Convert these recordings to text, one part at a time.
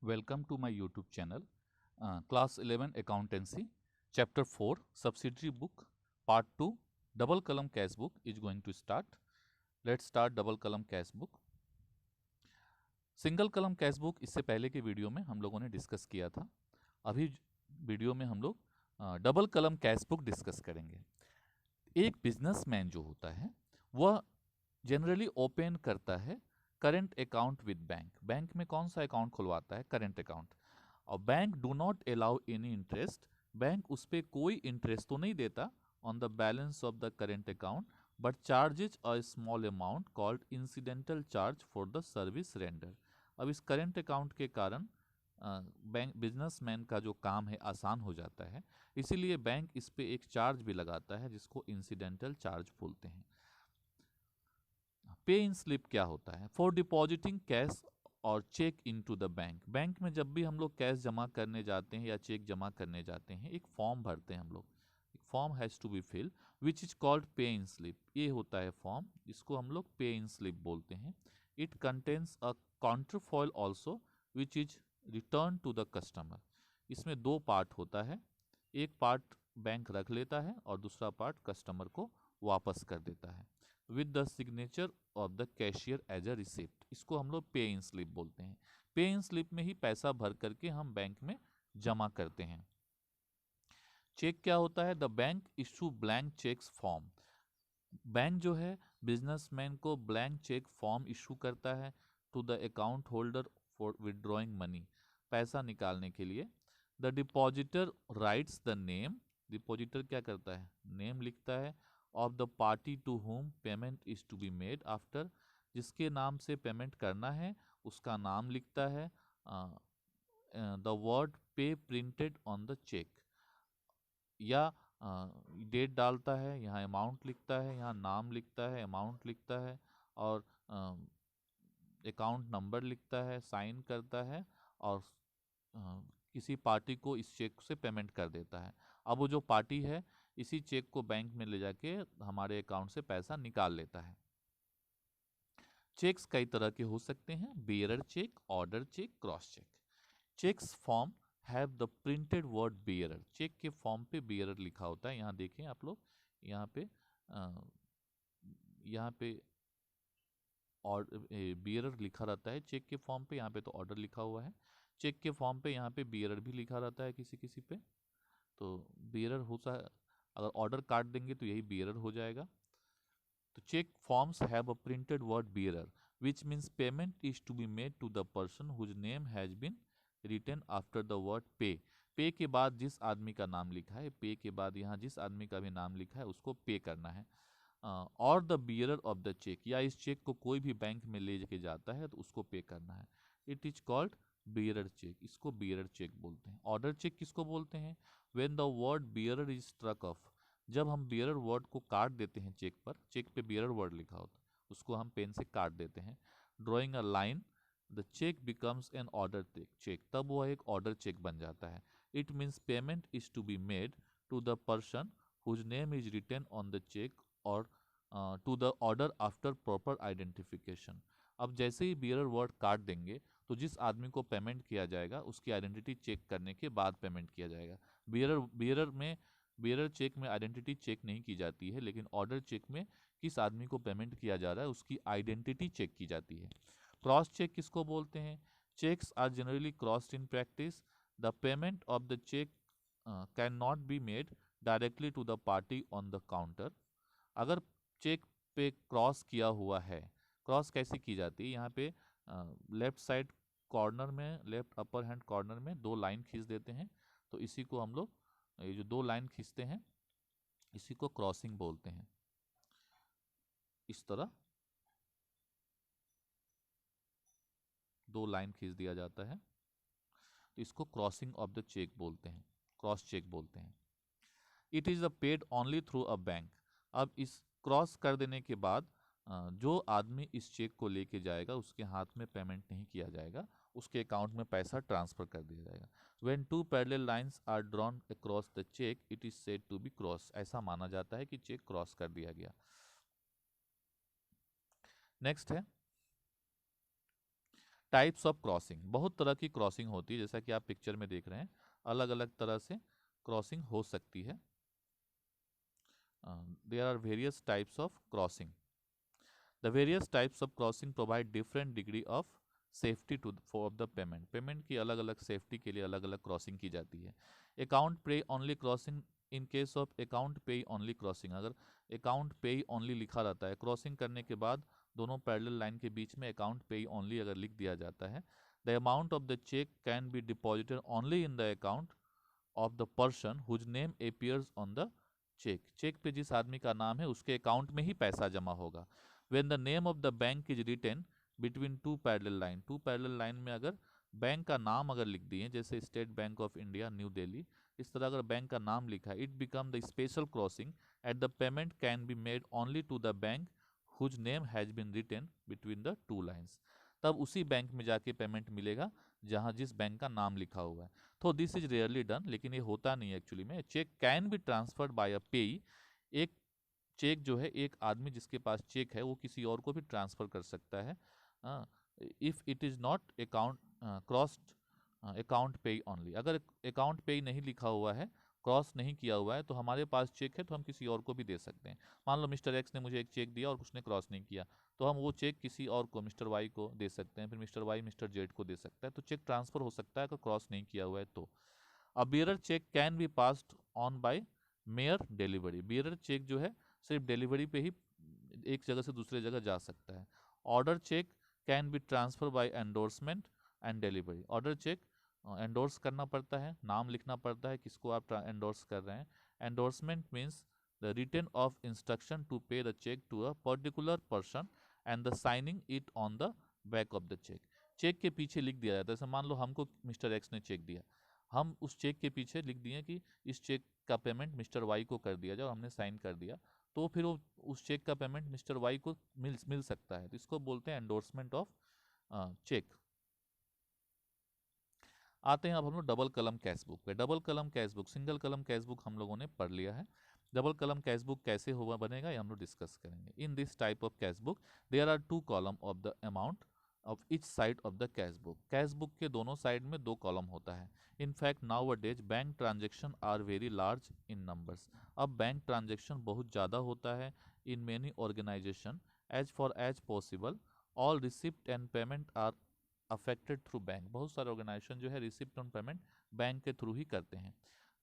Welcome to my YouTube channel. Class 11 Accountancy, Chapter 4, Subsidiary Book, Part 2, Double Column Cash Book is going to start. Let's start Double Column Cash Book. Single कलम cash book इससे पहले के video में हम लोगों ने discuss किया था. अभी वीडियो में हम लोग डबल कलम कैश बुक डिस्कस करेंगे. एक बिजनेसमैन जो होता है वह जनरली ओपन करता है current account with bank. Bank में कौन सा अकाउंट खुलवाता है? Current account. और bank do not allow any interest. Bank उस पर कोई इंटरेस्ट तो नहीं देता on the balance of the current account, but charges a small amount called incidental charge for the service render. अब इस करंट अकाउंट के कारण बैंक बिजनेसमैन का जो काम है आसान हो जाता है, इसीलिए बैंक इस पे एक चार्ज भी लगाता है जिसको इंसिडेंटल चार्ज बोलते हैं. पे इन स्लिप क्या होता है? फॉर डिपॉजिटिंग कैश और cheque into the bank. Bank में जब भी हम लोग कैश जमा करने जाते हैं या चेक जमा करने जाते हैं, एक फॉर्म भरते हैं हम लोग. एक form has to be fill which is called pay in slip. ये होता है फॉर्म, इसको हम लोग पे इन स्लिप बोलते हैं. It contains a counterfoil also which is return to the customer. इसमें दो पार्ट होता है. एक पार्ट बैंक रख लेता है और दूसरा पार्ट कस्टमर को वापस कर देता है with the signature of the cashier as a receipt. इसको हम लोग पे इन स्लिप बोलते हैं. पे इन स्लिप में ही पैसा भर करके हम बैंक में जमा करते हैं. चेक क्या होता है? The bank issue blank cheques form. Bank जो है बिजनेसमैन को ब्लैंक चेक फॉर्म इशू करता है to the account holder for withdrawing money, पैसा निकालने के लिए. The depositor writes the name. Depositor क्या करता है? नेम लिखता है of the party to whom payment is to be made after. जिसके नाम से पेमेंट करना है उसका नाम लिखता है. द वर्ड पे प्रिंटेड ऑन द चेक, या डेट डालता है, यहाँ अमाउंट लिखता है, यहाँ नाम लिखता है, अमाउंट लिखता है और अकाउंट नंबर लिखता है, साइन करता है और किसी पार्टी को इस चेक से पेमेंट कर देता है. अब वो जो पार्टी है इसी चेक को बैंक में ले जाके हमारे अकाउंट से पैसा निकाल लेता है. चेक्स कई तरह के हो सकते हैं. Bearer cheque, order cheque, cross cheque. Cheques form have the printed word bearer. Cheque के फॉर्म पे बेयरर लिखा होता है. यहाँ देखें आप लोग, यहाँ पे और बेयरर लिखा रहता है चेक के फॉर्म पे. यहाँ पे तो ऑर्डर लिखा हुआ है. चेक के फॉर्म पे यहाँ पे बेयरर भी लिखा रहता है किसी किसी पे. तो बेयरर हो सा अगर ऑर्डर काट देंगे तो यही बेयरर हो जाएगा. तो cheque forms have a printed word bearer which means payment is to be made to the person whose name has been written after the word pay. पे के बाद जिस आदमी का नाम लिखा है, पे के बाद यहाँ जिस आदमी का भी नाम लिखा है उसको पे करना है. और the bearer of the cheque, या इस चेक को कोई भी बैंक में ले के जाता है तो उसको पे करना है. It is called bearer cheque. इसको बियरर चेक बोलते हैं. ऑर्डर चेक किसको बोलते हैं? When the word bearer is struck off. जब हम बियरर वर्ड को काट देते हैं चेक पर, चेक पे बियरर वर्ड लिखा होता है, उसको हम पेन से काट देते हैं. Drawing a line, the cheque becomes an order cheque. तब वह एक ऑर्डर चेक बन जाता है. It means payment is to be made to the person whose name is written on the cheque और to the order after proper identification. अब जैसे ही bearer word काट देंगे तो जिस आदमी को पेमेंट किया जाएगा उसकी आइडेंटिटी चेक करने के बाद पेमेंट किया जाएगा. बियरर चेक में आइडेंटिटी चेक नहीं की जाती है, लेकिन ऑर्डर चेक में किस आदमी को पेमेंट किया जा रहा है उसकी आइडेंटिटी चेक की जाती है. क्रॉस चेक किसको बोलते हैं? Cheques are generally crossed in practice. The payment of the cheque can not be made directly to the party on the counter. अगर चेक पे क्रॉस किया हुआ है, क्रॉस कैसे की जाती है? यहाँ पे लेफ्ट साइड कॉर्नर में, लेफ्ट अपर हैंड कॉर्नर में दो लाइन खींच देते हैं. तो इसी को हम लोग, ये जो दो लाइन खींचते हैं इसी को क्रॉसिंग बोलते हैं. इस तरह दो लाइन खींच दिया जाता है तो इसको क्रॉसिंग ऑफ द चेक बोलते हैं, क्रॉस चेक बोलते हैं. It is a paid only through a bank. अब इस क्रॉस कर देने के बाद जो आदमी इस चेक को लेके जाएगा उसके हाथ में पेमेंट नहीं किया जाएगा, उसके अकाउंट में पैसा ट्रांसफर कर दिया जाएगा. When two parallel lines are drawn across the cheque it is said to be cross. ऐसा माना जाता है कि चेक क्रॉस कर दिया गया. नेक्स्ट है टाइप्स ऑफ क्रॉसिंग, बहुत तरह की क्रॉसिंग होती है, जैसा कि आप पिक्चर में देख रहे हैं, अलग अलग तरह से क्रॉसिंग हो सकती है। There are various types of crossing. The various types of crossing provide different degree of safety to for the payment. Payment की अलग अलग सेफ्टी के लिए अलग अलग क्रॉसिंग की जाती है। अकाउंट पे only crossing, in case of account पे ओनली क्रॉसिंग, अगर अकाउंट पे ओनली लिखा रहता है, क्रॉसिंग करने के बाद दोनों पैरेलल लाइन के बीच में अकाउंट पे ओनली अगर लिख दिया जाता है, the amount of the cheque can be deposited only in the account of the person whose name appears on the cheque. Cheque पे जिस आदमी का नाम है उसके अकाउंट में ही पैसा जमा होगा। When the name of the bank is written between two parallel line, two parallel line में अगर बैंक का नाम अगर लिख दिए, जैसे State Bank of India New Delhi, इस तरह अगर बैंक का नाम लिखा है, it become the special crossing at the payment can be made only to the bank whose name has been written between the two lines. तब उसी बैंक में जाके पेमेंट मिलेगा जहां जिस बैंक का नाम लिखा हुआ है। तो दिस इज रेयरली डन, लेकिन ये होता नहीं है एक्चुअली में। Cheque can be transferred by a payee, एक चेक जो है, एक आदमी जिसके पास चेक है वो किसी और को भी ट्रांसफर कर सकता है, if it is not account crossed account पे ओनली। अगर अकाउंट पे नहीं लिखा हुआ है, क्रॉस नहीं किया हुआ है, तो हमारे पास चेक है तो हम किसी और को भी दे सकते हैं। मान लो मिस्टर एक्स ने मुझे एक चेक दिया और उसने क्रॉस नहीं किया, तो हम वो चेक किसी और को, मिस्टर वाई को दे सकते हैं, फिर मिस्टर वाई मिस्टर जेड को दे सकता है। तो चेक ट्रांसफर हो सकता है अगर क्रॉस नहीं किया हुआ है तो। A bearer cheque can be passed on by mere delivery. Bearer cheque जो है सिर्फ डिलीवरी पे ही एक जगह से दूसरे जगह जा सकता है। Order cheque can be transfer by endorsement and delivery. Order cheque endorse करना पड़ता है, नाम लिखना पड़ता है किसको आप एंडोर्स कर रहे हैं। Endorsement means the written of instruction to pay the cheque to a particular person and the signing it on the back of the cheque. Cheque के पीछे लिख दिया जाता है, जैसे मान लो हमको मिस्टर एक्स ने चेक दिया, हम उस चेक के पीछे लिख दिए कि इस चेक का पेमेंट मिस्टर वाई को कर दिया जाए, और हमने साइन कर दिया, तो फिर वो उस चेक का पेमेंट मिस्टर वाई को मिल सकता है। तो इसको बोलते हैं एंडोर्समेंट ऑफ चेक। आते हैं अब हम लोग डबल कलम कैश बुक पे। डबल कलम कैश बुक, सिंगल कलम कैश बुक हम लोगों ने पढ़ लिया है। डबल कलम कैश बुक कैसे होगा बनेगा ये हम लोग डिस्कस करेंगे। In this type of cash book there are two column of the amount of each side of the cash book. Cash book के दोनों साइड में दो कॉलम होता है। In fact now days bank transaction are very large in numbers. अब bank transaction बहुत ज़्यादा होता है in many organisation. As far as possible all receipt and payment are affected through bank. बहुत सारे ऑर्गेनाइजेशन जो है रिसिप्ट ऑन पेमेंट बैंक के थ्रू ही करते हैं।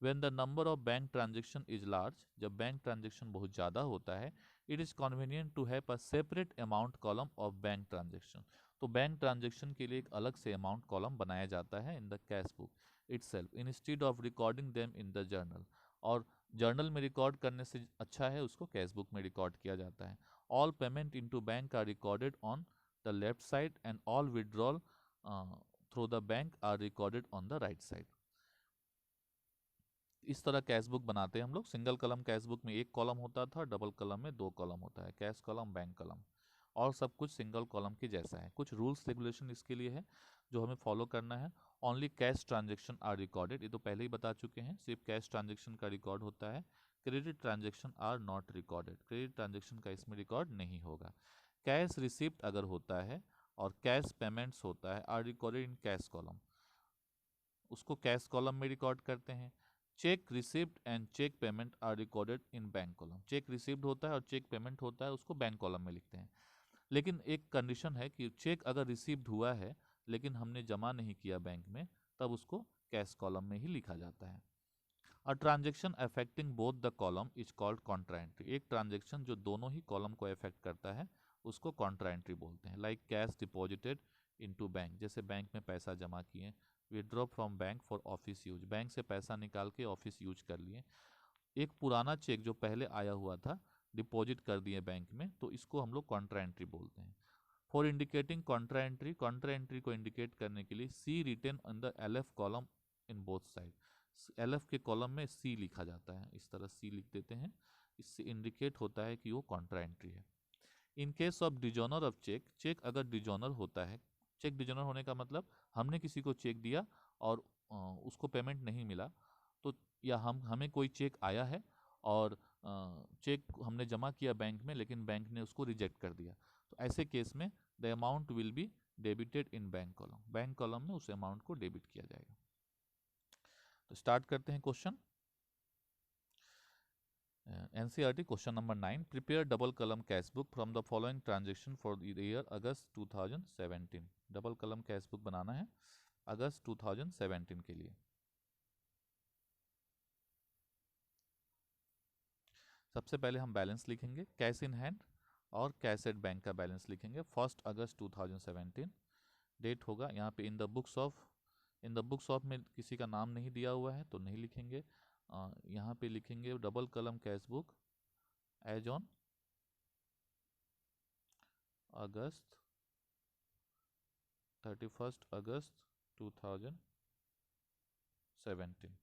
When the number of bank transaction is large, जब बैंक ट्रांजेक्शन बहुत ज़्यादा होता है, it is convenient to have a separate amount column of bank transaction. तो बैंक ट्रांजेक्शन के लिए एक अलग से अमाउंट कॉलम बनाया जाता है in the cash book itself, instead of recording them in the journal. और जर्नल में रिकॉर्ड करने से अच्छा है उसको कैश बुक में रिकॉर्ड किया जाता है। All payment into bank are recorded on the left side and all withdrawal through the bank are recorded on the right side. इस तरह कैश बुक बनाते हैं हम लोग। सिंगल कलम कैश बुक में एक कॉलम होता था, डबल कलम में दो कॉलम होता है, कैश कॉलम बैंक कॉलम, और सब कुछ सिंगल कॉलम के जैसा है। कुछ रूल्स रेगुलेशन इसके लिए है जो हमें फॉलो करना है। Only cash transaction are recorded, ये तो पहले ही बता चुके हैं, सिर्फ कैश ट्रांजेक्शन का रिकॉर्ड होता है। Credit transaction are not recorded, credit transaction का इसमें रिकॉर्ड नहीं होगा। कैश रिसिप्ट अगर होता है और कैश पेमेंट्स होता है are recorded in cash column, उसको कैश कॉलम में रिकॉर्ड करते हैं। Cheque receipt and cheque payment are recorded in bank column. Cheque receipt होता है और चेक पेमेंट होता है, उसको बैंक कॉलम में लिखते हैं। लेकिन एक कंडीशन है कि चेक अगर रिसीव्ड हुआ है लेकिन हमने जमा नहीं किया बैंक में, तब उसको कैश कॉलम में ही लिखा जाता है। A transaction affecting both the column is called Contra entry. एक ट्रांजेक्शन जो दोनों ही कॉलम को अफेक्ट करता है उसको कॉन्ट्रा एंट्री बोलते हैं। Like cash deposited into bank, जैसे बैंक में पैसा जमा किए। Withdraw from bank for office use, bank से पैसा निकाल के ऑफिस यूज कर लिए। एक पुराना चेक जो पहले आया हुआ था डिपॉजिट कर दिए बैंक में, तो इसको हम लोग कॉन्ट्रा एंट्री बोलते हैं। For indicating contra entry, contra entry को इंडिकेट करने के लिए C written on the LF column in both side. LF के कॉलम में सी लिखा जाता है, इस तरह सी लिख देते हैं, इससे इंडिकेट होता है कि वो कॉन्ट्रा एंट्री है। In case of dishonour of cheque, cheque अगर डिजोनर होता है, चेक डिजोनर होने का मतलब हमने किसी को चेक दिया और उसको पेमेंट नहीं मिला, तो या हमें कोई चेक आया है और चेक हमने जमा किया बैंक में लेकिन बैंक ने उसको रिजेक्ट कर दिया, तो ऐसे केस में the amount will be debited in bank column में उस अमाउंट को डेबिट किया जाएगा। तो स्टार्ट करते हैं question. NCERT question number 9, prepare double column cash book from the following transaction for the year August 2017। Double column cash book बनाना है अगस्त 2017 के लिए। सबसे पहले हम बैलेंस लिखेंगे, कैश इन हैंड और कैश एट बैंक का बैलेंस लिखेंगे। 1 अगस्त 2017 डेट होगा। यहाँ पे इन द बुक्स ऑफ में किसी का नाम नहीं दिया हुआ है तो नहीं लिखेंगे। यहाँ पे लिखेंगे double column cash book as on August 31 August 2017।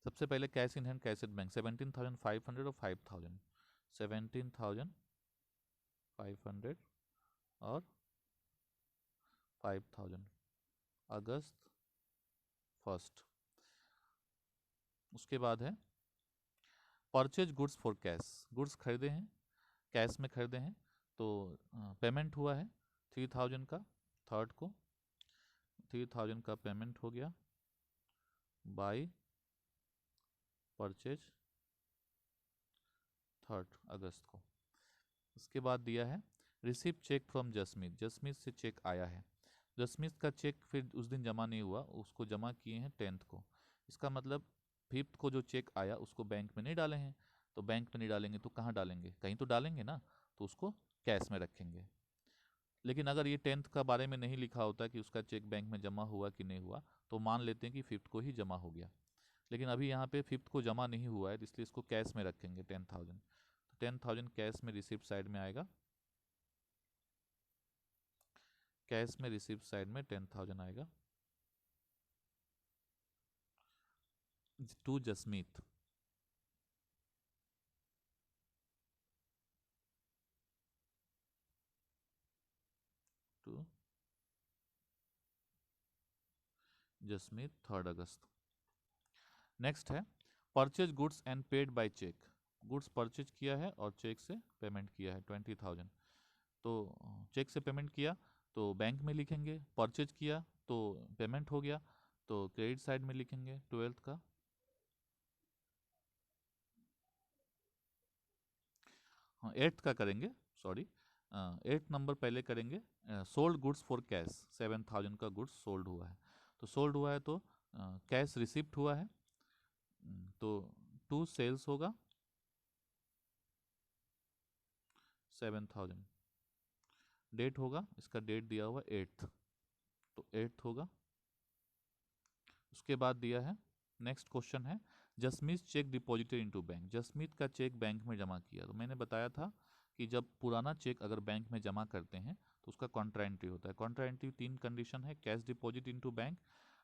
सबसे पहले cash in hand cash at bank 17,500 और 5,000। 17,500 और 5,000 अगस्त 1। उसके बाद है purchase goods for cash, goods खरीदे हैं, कैश में खरीदे हैं, तो पेमेंट हुआ है 3,000 का 3rd को। 3,000 का पेमेंट हो गया बाय परचेज 3rd अगस्त को। उसके बाद दिया है receive cheque from Jasmeet, Jasmeet से चेक आया है। जसमीत का चेक फिर उस दिन जमा नहीं हुआ, उसको जमा किए हैं 10th को। इसका मतलब 5th को जो चेक आया उसको बैंक में नहीं डाले हैं, तो बैंक में नहीं डालेंगे तो कहाँ डालेंगे, कहीं तो डालेंगे ना, तो उसको कैश में रखेंगे। लेकिन अगर ये 10th का बारे में नहीं लिखा होता कि उसका चेक बैंक में जमा हुआ कि नहीं हुआ, तो मान लेते हैं कि 5th को ही जमा हो गया। लेकिन अभी यहाँ पे 5th को जमा नहीं हुआ है, इसलिए इसको कैश में रखेंगे 10,000। तो 10,000 कैश में रिसिप्ट साइड में आएगा, कैश में रिसिप्ट साइड में 10,000 आएगा to Jasmeet. To Jasmeet 3rd अगस्त। नेक्स्ट है purchase goods and paid by cheque, goods purchase किया है और चेक से पेमेंट किया है 20,000। तो चेक से पेमेंट किया तो बैंक में लिखेंगे, परचेज किया तो पेमेंट हो गया तो क्रेडिट साइड में लिखेंगे 12th का। हाँ 8th का करेंगे, सॉरी 8th नंबर पहले करेंगे। सोल्ड गुड्स फॉर कैश 7,000 का गुड्स सोल्ड हुआ है, तो सोल्ड हुआ है तो कैश रिसिप्ट हुआ है, तो टू सेल्स होगा 7,000। डेट होगा, इसका डेट दिया हुआ 8th, तो 8th होगा। उसके बाद दिया है नेक्स्ट क्वेश्चन है Jasmeet check deposited into bank, Jasmeet का चेक बैंक में जमा किया। तो मैंने बताया था कि जब पुराना चेक अगर बैंक में जमा करते हैं तो उसका कॉन्ट्रा एंट्री होता है। कॉन्ट्रा एंट्री 3 कंडीशन है, cash deposit into bank,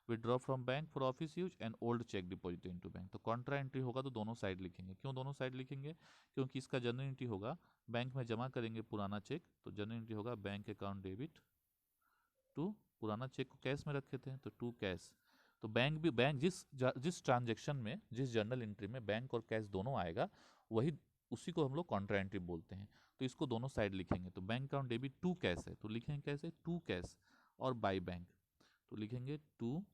withdraw from bank for office use and old cheque deposit into bank. तो कॉन्ट्रा एंट्री होगा तो दोनों साइड लिखेंगे। क्यों दोनों साइड लिखेंगे, क्योंकि इसका जनरल एंट्री होगा बैंक में जमा करेंगे पुराना चेक, तो जनरल एंट्री होगा बैंक अकाउंट डेबिट टू, पुराना चेक को कैश में रखे थे तो टू कैश। तो बैंक जिस ट्रांजेक्शन में, जिस जर्नल एंट्री में बैंक और कैश दोनों आएगा, वही उसी को हम लोग कॉन्ट्रा एंट्री बोलते हैं। तो इसको दोनों साइड लिखेंगे। तो bank account debit to cash है तो लिखेंगे कैसे, टू कैश, और बाय बैंक तो लिखेंगे टू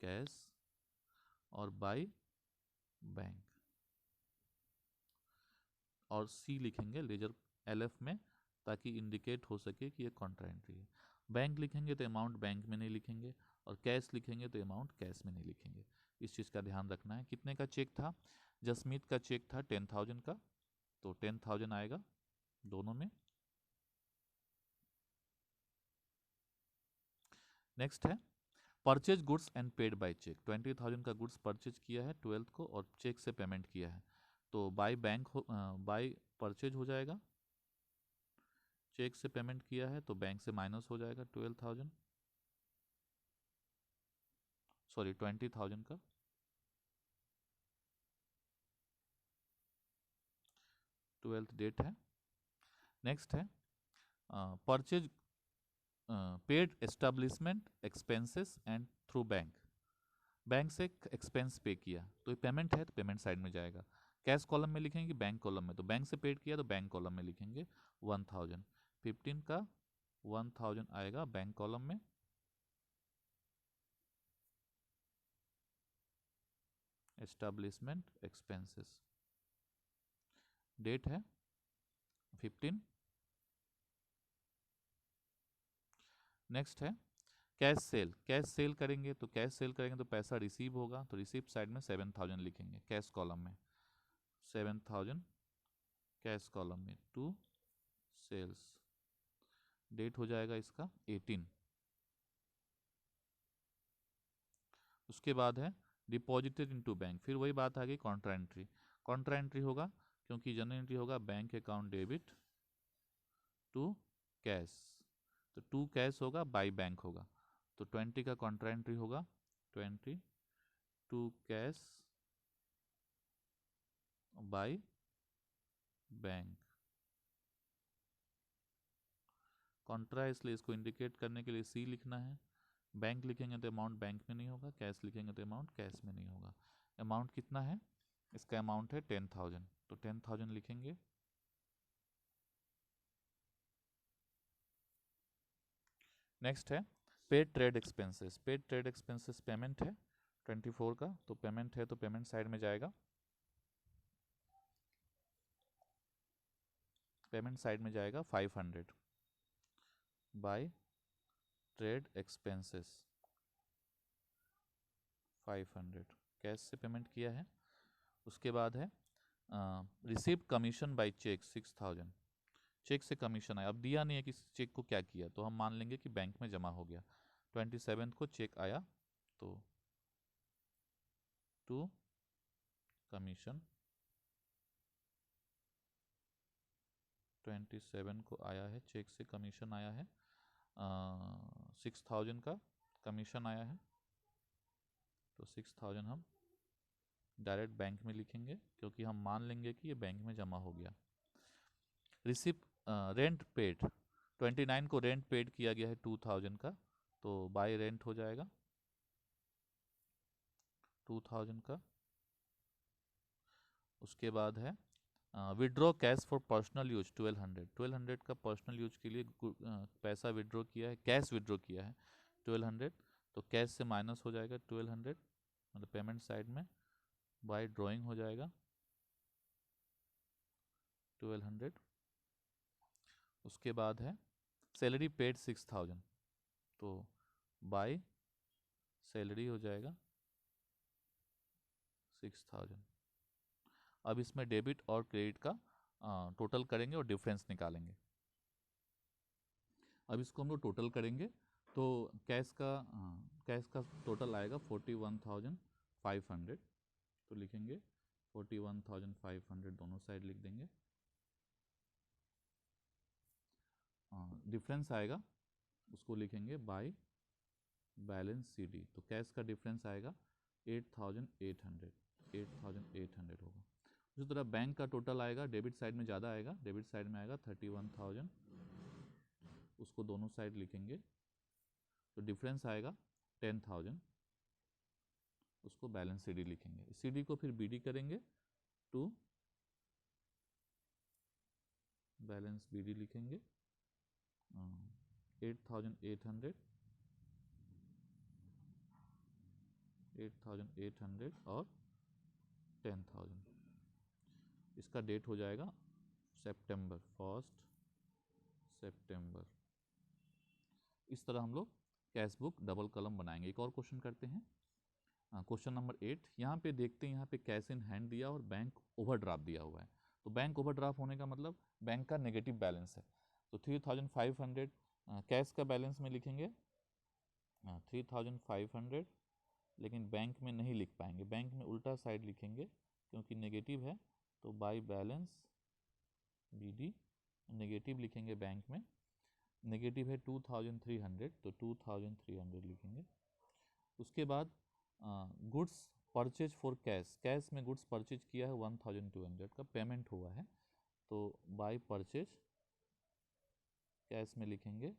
कैश और बाय बैंक, और सी लिखेंगे लेजर LF में, ताकि इंडिकेट हो सके कि ये कॉन्ट्रा एंट्री है। बैंक लिखेंगे तो अमाउंट बैंक में नहीं लिखेंगे, और कैश लिखेंगे तो अमाउंट कैश में नहीं लिखेंगे। इस चीज़ का ध्यान रखना है। कितने का चेक था, जसमीत का चेक था 10,000 का, तो 10,000 आएगा दोनों में। नेक्स्ट है purchase goods and paid by cheque, 20,000 का गुड्स परचेज किया है 12th को और चेक से पेमेंट किया है, तो बाय बैंक बाय परचेज हो जाएगा। चेक से पेमेंट किया है तो बैंक से माइनस हो जाएगा 12,000, सॉरी 20,000 का। 12th डेट है। नेक्स्ट है purchase paid establishment expenses and through bank, bank से एक्सपेंस पे किया तो ये पेमेंट है तो पेमेंट साइड में जाएगा। कैश कॉलम में लिखेंगे बैंक कॉलम में, तो बैंक से पेड किया तो बैंक कॉलम में लिखेंगे 1,000। 15 का 1000 आएगा बैंक कॉलम में, एस्टैब्लिशमेंट एक्सपेंसेस, डेट है 15। नेक्स्ट है कैश सेल। कैश सेल करेंगे तो पैसा रिसीव होगा, तो रिसीव साइड में 7000 लिखेंगे कैश कॉलम में, 7000 कैश कॉलम में टू सेल्स, डेट हो जाएगा इसका 18। उसके बाद है डिपॉजिटेड इनटू बैंक, फिर वही बात आ गई कॉन्ट्रा एंट्री। कॉन्ट्रा एंट्री होगा क्योंकि जनरल एंट्री होगा bank account debit to cash, तो टू कैश होगा बाई बैंक होगा, तो 20 का कॉन्ट्रा एंट्री होगा 20 to cash by bank. Contra इसलिए इसको इंडिकेट करने के लिए सी लिखना है, बैंक लिखेंगे तो अमाउंट बैंक में नहीं होगा, कैश लिखेंगे तो अमाउंट कैश में नहीं होगा। अमाउंट कितना है, इसका अमाउंट है 10,000, तो 10,000 लिखेंगे। नेक्स्ट है paid trade expenses. Paid trade expenses payment है 24 का, तो पेमेंट है तो पेमेंट साइड में जाएगा, पेमेंट साइड में जाएगा 500 बाय ट्रेड एक्सपेंसेस 500 कैश से पेमेंट किया है। उसके बाद है received commission by cheque 6000, cheque से कमीशन आया, अब दिया नहीं है कि चेक को क्या किया, तो हम मान लेंगे कि बैंक में जमा हो गया। 27 को चेक आया तो टू कमीशन 27 को आया है, चेक से कमीशन आया है, 6000 का कमीशन आया है, तो 6000 हम डायरेक्ट बैंक में लिखेंगे क्योंकि हम मान लेंगे कि ये बैंक में जमा हो गया। रिसिप्ट रेंट पेड 29 को रेंट पेड किया गया है 2000 का, तो बाय रेंट हो जाएगा 2000 का। उसके बाद है withdraw cash for personal use 1200 का पर्सनल यूज के लिए पैसा विड्रॉ किया है, कैश विड्रॉ किया है 1200, तो कैश से माइनस हो जाएगा 1200, मतलब पेमेंट साइड में बाय ड्राइंग हो जाएगा 1200। उसके बाद है सैलरी पेड 6000, तो बाय सैलरी हो जाएगा 6000। अब इसमें डेबिट और क्रेडिट का टोटल करेंगे और डिफरेंस निकालेंगे। अब इसको हम लोग टोटल करेंगे तो कैश का टोटल आएगा 41,500, तो लिखेंगे 41,500 दोनों साइड लिख देंगे। डिफरेंस आएगा उसको लिखेंगे बाय बैलेंस सीडी, तो कैश का डिफरेंस आएगा 8,800 होगा। उसी तरह बैंक का टोटल आएगा, डेबिट साइड में ज़्यादा आएगा, डेबिट साइड में आएगा 31,000, उसको दोनों साइड लिखेंगे, तो डिफरेंस आएगा 10,000, उसको बैलेंस सीडी लिखेंगे। सीडी को फिर बीडी करेंगे टू बैलेंस बीडी लिखेंगे 8,800 और 10,000। इसका डेट हो जाएगा सितंबर 1 सितंबर। इस तरह हम लोग कैश बुक डबल कॉलम बनाएंगे। एक और क्वेश्चन करते हैं, क्वेश्चन नंबर 8। यहाँ पे देखते हैं, यहाँ पे कैश इन हैंड दिया और बैंक ओवरड्राफ्ट दिया हुआ है, तो बैंक ओवरड्राफ्ट होने का मतलब बैंक का नेगेटिव बैलेंस है, तो 3,500 कैश का बैलेंस में लिखेंगे 3,500, लेकिन बैंक में नहीं लिख पाएंगे, बैंक में उल्टा साइड लिखेंगे क्योंकि नेगेटिव है, तो बाय बैलेंस बीडी नेगेटिव लिखेंगे, बैंक में नेगेटिव है 2,300, तो 2,300 लिखेंगे। उसके बाद goods purchase for cash, cash में गुड्स परचेज किया है 1,200 का पेमेंट हुआ है, तो बाय परचेज कैश में लिखेंगे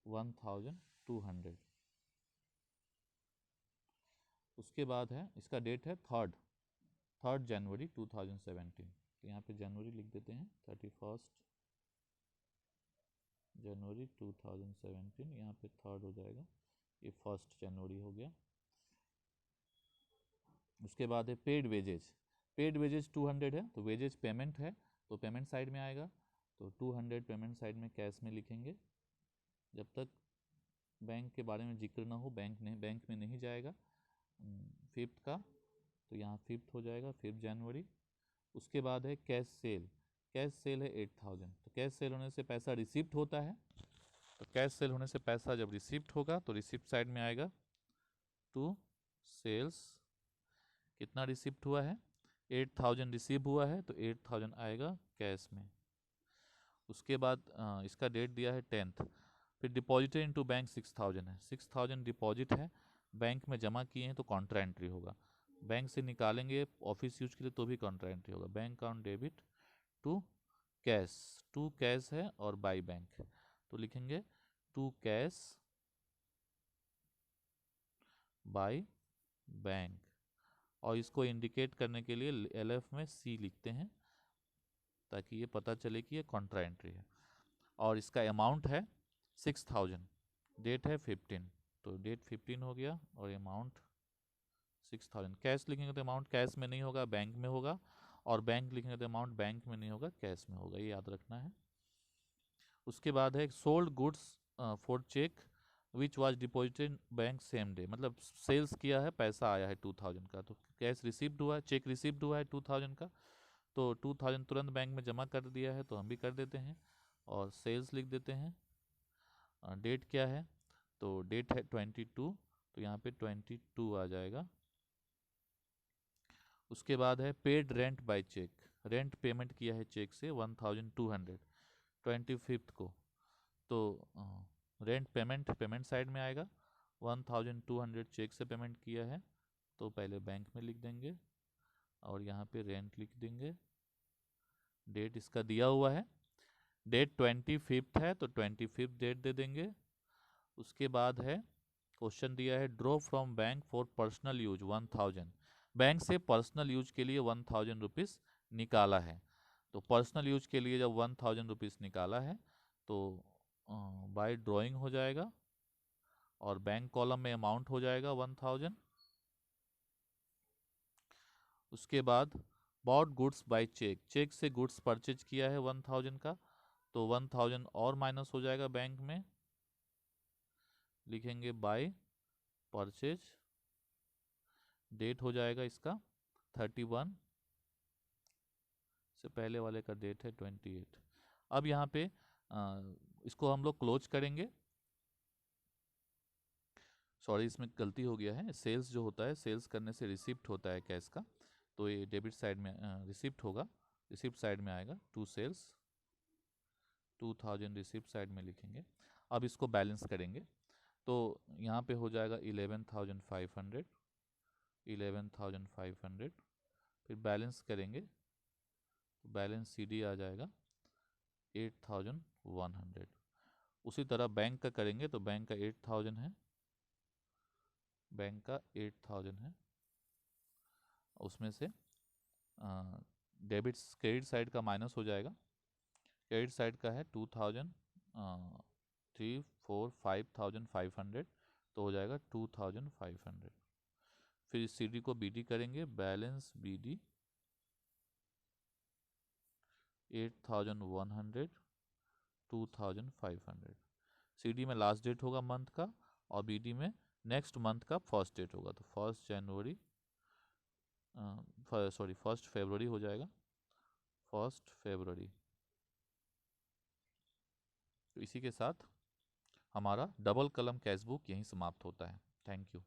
1,200। उसके बाद है इसका डेट है 3 जनवरी 2017, तो यहाँ पे जनवरी लिख देते हैं 31 जनवरी 2017, यहाँ पे थर्ड हो जाएगा, ये 1 जनवरी हो गया। उसके बाद है पेड वेजेज। पेड वेजेज 200 है, तो वेजेज पेमेंट है तो पेमेंट साइड में आएगा, तो 200 पेमेंट साइड में कैश में लिखेंगे। जब तक बैंक के बारे में जिक्र ना हो, बैंक में नहीं जाएगा 5th का, तो यहाँ 5th हो जाएगा, 5 जनवरी। उसके बाद है कैश सेल। कैश सेल है 8000, तो कैश सेल होने से पैसा रिसिप्ट होता है, तो कैश सेल होने से पैसा जब रिसिप्ट होगा तो रिसिप्ट साइड में आएगा टू सेल्स। कितना रिसिप्ट हुआ है? 8000 रिसीव हुआ है, तो 8000 आएगा कैश में। उसके बाद इसका डेट दिया है 10th। फिर डिपॉजिटेड इनटू बैंक 6000 है, 6000 डिपॉजिट है, बैंक में जमा किए हैं तो कॉन्ट्रा एंट्री होगा। बैंक से निकालेंगे ऑफिस यूज के लिए तो भी कॉन्ट्रा एंट्री होगा। Bank account debit to cash, to cash है और बाई बैंक, तो लिखेंगे टू कैश बाई बैंक, और इसको इंडिकेट करने के लिए LF में C लिखते हैं ताकि ये पता चले कि ये कॉन्ट्रा एंट्री है। और इसका अमाउंट है 6000, डेट है 15, तो डेट 15 हो गया और अमाउंट 6000। कैश लिखेंगे तो अमाउंट कैश में नहीं होगा, बैंक में होगा, और बैंक लिखेंगे तो अमाउंट बैंक में नहीं होगा, कैश में होगा, ये याद रखना है। उसके बाद है sold goods for cheque which was deposited bank same day, मतलब सेल्स किया है, पैसा आया है 2000 का, तो कैश रिसीव्ड हुआ है, चेक रिसीव्ड हुआ है 2000 का, तो 2000 तुरंत बैंक में जमा कर दिया है, तो हम भी कर देते हैं और सेल्स लिख देते हैं। डेट क्या है? तो डेट है 22, तो यहाँ पे 22 आ जाएगा। उसके बाद है paid rent by cheque. Rent payment किया है चेक से 1200 25th को, तो रेंट पेमेंट साइड में आएगा। 1200 चेक से पेमेंट किया है, तो पहले बैंक में लिख देंगे और यहाँ पे रेंट लिख देंगे। डेट इसका दिया हुआ है, डेट 25th है, तो 25th डेट दे देंगे। उसके बाद है क्वेश्चन दिया है draw from bank for personal use 1000, bank से पर्सनल यूज के लिए 1000 रुपीज़ निकाला है, तो पर्सनल यूज के लिए जब 1000 रुपीज़ निकाला है तो बाय ड्राइंग हो जाएगा और बैंक कॉलम में अमाउंट हो जाएगा 1000। उसके बाद bought goods by cheque, cheque से गुड्स परचेज किया है 1000 का, तो 1000 और माइनस हो जाएगा बैंक में, लिखेंगे बाय परचेज। डेट हो जाएगा इसका 31, से पहले वाले का डेट है 28। अब यहाँ पे इसको हम लोग क्लोज करेंगे। सॉरी, इसमें गलती हो गया है, सेल्स जो होता है, सेल्स करने से रिसिप्ट होता है कैश का, तो ये डेबिट साइड में रिसिप्ट होगा, रिसिप्ट साइड में आएगा टू सेल्स, 2000 रिसिप्ट साइड में लिखेंगे। अब इसको बैलेंस करेंगे, तो यहाँ पे हो जाएगा 11,500, 11,500। फिर बैलेंस करेंगे तो बैलेंस CD आ जाएगा 8,100। उसी तरह बैंक का करेंगे तो बैंक का 8000 है, बैंक का 8000 है, उसमें से डेबिट क्रेडिट साइड का माइनस हो जाएगा। क्रेडिट साइड का है 2000, 3 4 5500, तो हो जाएगा 2500। फिर इस CD को BD करेंगे, बैलेंस BD 8100, 2500। CD में लास्ट डेट होगा मंथ का और BD में नेक्स्ट मंथ का फर्स्ट डेट होगा, तो 1 जनवरी, सॉरी 1 फरवरी हो जाएगा, 1 फरवरी। तो इसी के साथ हमारा डबल कलम कैश बुक यहीं समाप्त होता है। Thank you.